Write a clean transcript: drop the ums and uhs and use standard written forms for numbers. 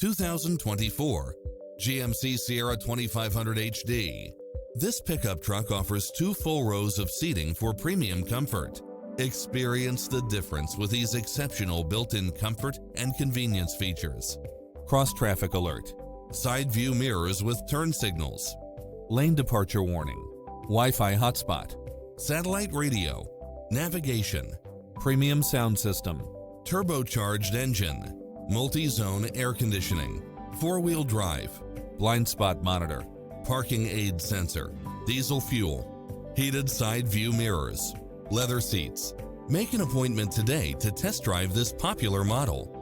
2024 GMC Sierra 2500HD. This pickup truck offers 2 full rows of seating for premium comfort. Experience the difference with these exceptional built-in comfort and convenience features. Cross-traffic alert, side view mirrors with turn signals, lane departure warning, Wi-Fi hotspot, satellite radio, navigation, premium sound system, turbocharged engine, multi-zone air conditioning, 4-wheel drive, blind spot monitor, parking aid sensor, diesel fuel, heated side view mirrors, leather seats. Make an appointment today to test drive this popular model.